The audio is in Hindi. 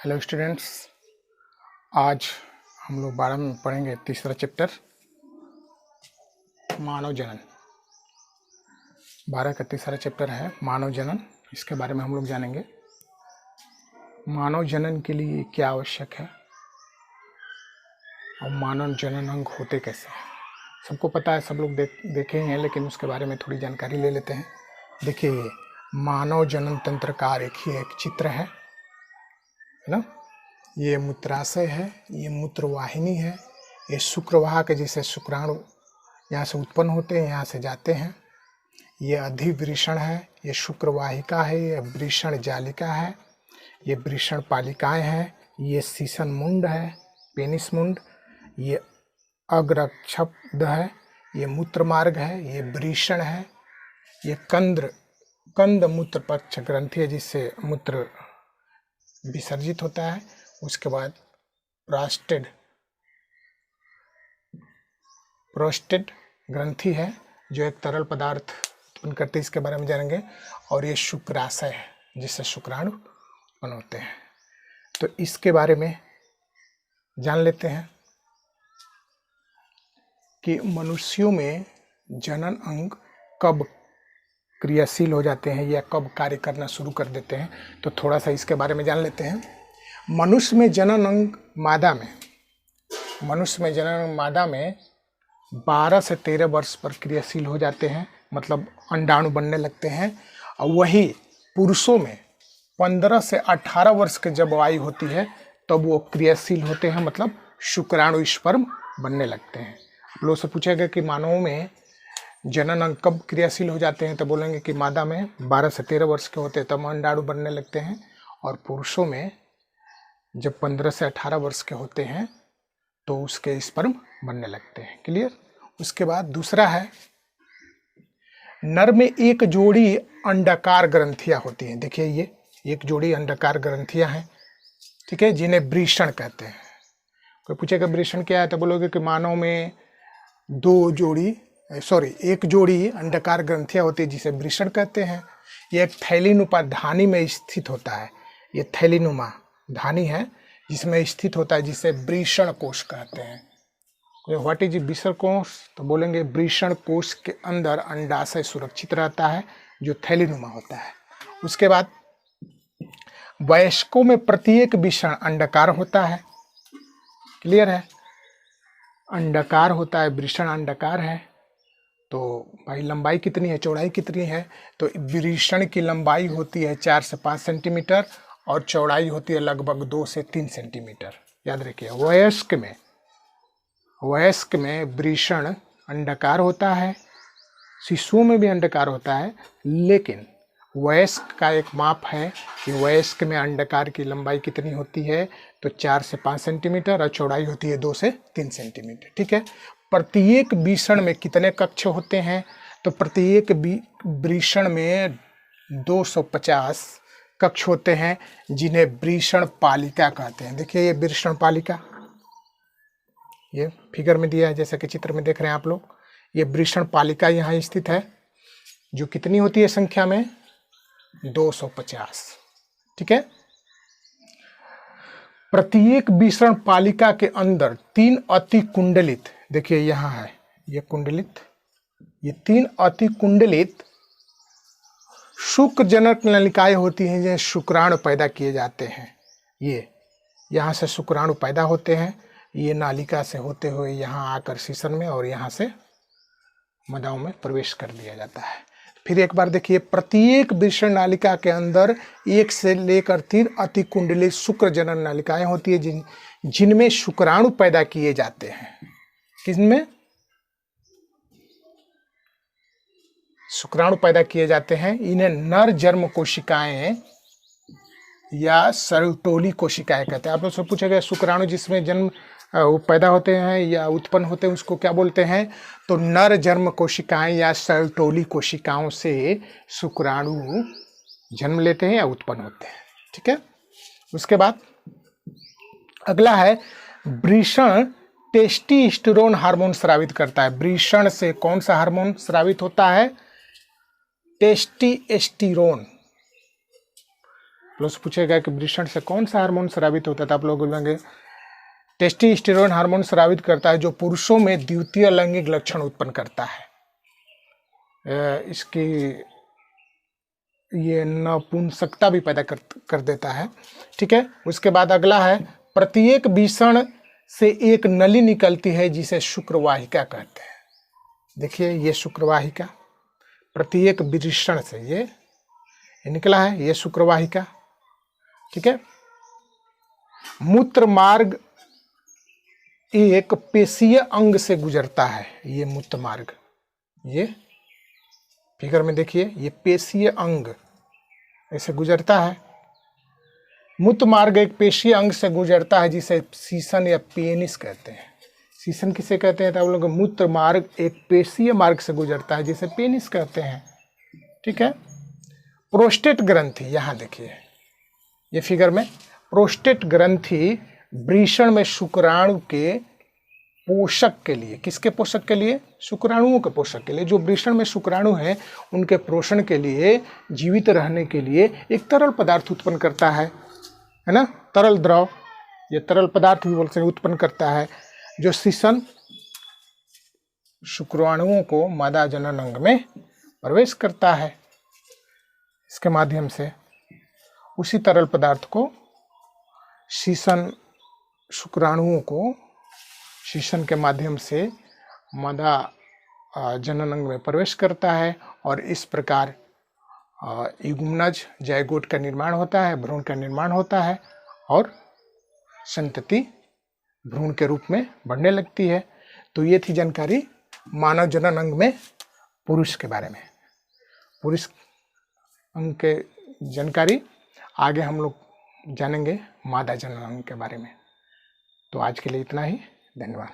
हेलो स्टूडेंट्स, आज हम लोग 12 में पढ़ेंगे तीसरा चैप्टर मानव जनन। 12 का तीसरा चैप्टर है मानव जनन। इसके बारे में हम लोग जानेंगे मानव जनन के लिए क्या आवश्यक है और मानव जनन अंग होते कैसे हैं। सबको पता है, सब लोग देखे हैं, लेकिन उसके बारे में थोड़ी जानकारी ले लेते हैं। देखिए, ये मानव जनन तंत्र का रेखीय एक चित्र है ना। ये मूत्राशय है, ये मूत्रवाहिनी है, ये शुक्रवाह के जैसे शुक्राणु यहाँ से उत्पन्न होते हैं, यहाँ से जाते हैं। ये अधिवृषण है, ये शुक्रवाहिका है, ये वृषण जालिका है, ये वृषण पालिकाएं हैं, ये सीसन मुंड है, पेनिस मुंड, ये अग्रक्षपद है, ये मूत्र मार्ग है, ये वृषण है, ये कंद मूत्र पक्ष ग्रंथि है जिससे मूत्र विसर्जित होता है। उसके बाद प्रोस्टेट ग्रंथि है जो एक तरल पदार्थ उत्पन्न करती है, इसके बारे में जानेंगे। और ये शुक्राशय है जिससे शुक्राणु उत्पन्न होते हैं। तो इसके बारे में जान लेते हैं कि मनुष्यों में जनन अंग कब क्रियाशील हो जाते हैं या कब कार्य करना शुरू कर देते हैं। तो थोड़ा सा इसके बारे में जान लेते हैं। मनुष्य में जनन अंग मादा में 12 से 13 वर्ष पर क्रियाशील हो जाते हैं, मतलब अंडाणु बनने लगते हैं। और वही पुरुषों में 15 से 18 वर्ष के जब आयु होती है तब वो क्रियाशील होते हैं, मतलब शुक्राणु स्पर्म बनने लगते हैं। आप लोग से पूछेगा कि मानवों में जनन अंग कब क्रियाशील हो जाते हैं, तो बोलेंगे कि मादा में 12 से 13 वर्ष के होते हैं तब अंडाणु बनने लगते हैं, और पुरुषों में जब 15 से 18 वर्ष के होते हैं तो उसके स्पर्म बनने लगते हैं। क्लियर। उसके बाद दूसरा है, नर में एक जोड़ी अंडाकार ग्रंथियां होती हैं। देखिए, ये एक जोड़ी अंडाकार ग्रंथियां हैं, ठीक है, जिन्हें वृषण कहते हैं। कोई पूछेगा वृषण क्या है, तो बोलोगे कि मानव में एक जोड़ी अंडाकार ग्रंथियां होती है जिसे वृषण कहते हैं। ये एक थैलीनुमा धानी में स्थित होता है। ये थैलीनुमा धानी है जिसमें स्थित होता है, जिसे वृषण कोश कहते हैं। व्हाट इज वृषण कोश, तो बोलेंगे वृषण कोश के अंदर अंडाशय सुरक्षित रहता है जो थैलीनुमा होता है। उसके बाद वयस्कों में प्रत्येक वृषण अंडाकार होता है। क्लियर है, अंडाकार होता है, वृषण अंडाकार है। तो भाई लंबाई कितनी है, चौड़ाई कितनी है, तो वृषण की लंबाई होती है 4 से 5 सेंटीमीटर और चौड़ाई होती है लगभग 2 से 3 सेंटीमीटर। याद रखिए, वयस्क में वृषण अंडाकार होता है, शिशुओं में भी अंडाकार होता है, लेकिन वयस्क का एक माप है कि वयस्क में अंडाकार की लंबाई कितनी होती है, तो 4 से 5 सेंटीमीटर और चौड़ाई होती है 2 से 3 सेंटीमीटर। ठीक है। प्रत्येक वृषण में कितने कक्ष होते हैं, तो प्रत्येक वृषण में 250 कक्ष होते हैं जिन्हें वृषण पालिका कहते हैं। देखिए, ये वृषण पालिका ये फिगर में दिया है, जैसा कि चित्र में देख रहे हैं आप लोग। ये वृषण पालिका यहाँ स्थित है, जो कितनी होती है संख्या में, 250। ठीक है। प्रत्येक वृषण पालिका के अंदर 3 अति कुंडलित, देखिए यहाँ है ये कुंडलित, ये 3 अति कुंडलित शुक्रजनक नलिकाएं होती हैं जिन्हें शुक्राणु पैदा किए जाते हैं। ये यहाँ से शुक्राणु पैदा होते हैं, ये नालिका से होते हुए यहाँ आकर सीसन में और यहाँ से मदाओं में प्रवेश कर दिया जाता है। फिर एक बार देखिए, प्रत्येक वृषण नालिका के अंदर 1 से लेकर 3 अति कुंडलित शुक्रजनन नालिकाएं होती है जिनमें शुक्राणु पैदा किए जाते हैं। किसमें शुक्राणु पैदा किए जाते हैं? इन्हें नर जन्म कोशिकाएं या सर्वटोली कोशिकाएं कहते हैं। आप लोग से पूछेगा शुक्राणु जिसमें जन्म पैदा होते हैं या उत्पन्न होते हैं उसको क्या बोलते हैं, तो नर जन्म कोशिकाएं या सर्वटोली कोशिकाओं से शुक्राणु जन्म लेते हैं या उत्पन्न होते हैं। ठीक है। उसके बाद अगला है, वृषण टेस्टोस्टेरोन हार्मोन स्रावित करता है। वृषण से कौन सा हार्मोन स्रावित होता है? टेस्टोस्टेरोन। प्लस पूछेगा कि वृषण से कौन सा हार्मोन स्रावित होता है, तो आप लोग बोलेंगे टेस्टोस्टेरोन हार्मोन स्रावित करता है, जो पुरुषों में द्वितीय लैंगिक लक्षण उत्पन्न करता है। इसकी ये नपुंसकता भी पैदा कर देता है। ठीक है, उसके बाद अगला है, प्रत्येक वृषण से एक नली निकलती है जिसे शुक्रवाहिका कहते हैं। देखिए ये शुक्रवाहिका, प्रत्येक वृषण से ये निकला है, ये शुक्रवाहिका। ठीक है, मूत्र मार्ग एक पेशीय अंग से गुजरता है। ये मूत्र मार्ग, ये फिगर में देखिए, ये पेशीय अंग ऐसे गुजरता है। मूत्र मार्ग एक पेशीय अंग से गुजरता है जिसे सीसन या पेनिस कहते हैं। सीसन किसे कहते हैं, तो आप लोग मूत्र मार्ग एक पेशीय मार्ग से गुजरता है जिसे पेनिस कहते हैं। ठीक है, प्रोस्टेट ग्रंथि, यहाँ देखिए ये फिगर में, प्रोस्टेट ग्रंथि वृषण में शुक्राणु के पोषक के लिए, किसके पोषक के लिए, शुक्राणुओं के पोषक के लिए, जो वृषण में शुक्राणु हैं उनके पोषण के लिए, जीवित रहने के लिए एक तरल पदार्थ उत्पन्न करता है ना, तरल द्रव, ये तरल पदार्थ भी बोलते हैं, उत्पन्न करता है, जो सीसन शुक्राणुओं को मादा जनन अंग में प्रवेश करता है। इसके माध्यम से उसी तरल पदार्थ को सीसन शुक्राणुओं को सीसन के माध्यम से मादा जनन अंग में प्रवेश करता है, और इस प्रकार युग्मनज जायगोट का निर्माण होता है, भ्रूण का निर्माण होता है, और संतति भ्रूण के रूप में बढ़ने लगती है। तो ये थी जानकारी मानव जनन अंग में पुरुष के बारे में, पुरुष अंग के जानकारी। आगे हम लोग जानेंगे मादा जनन अंग के बारे में। तो आज के लिए इतना ही, धन्यवाद।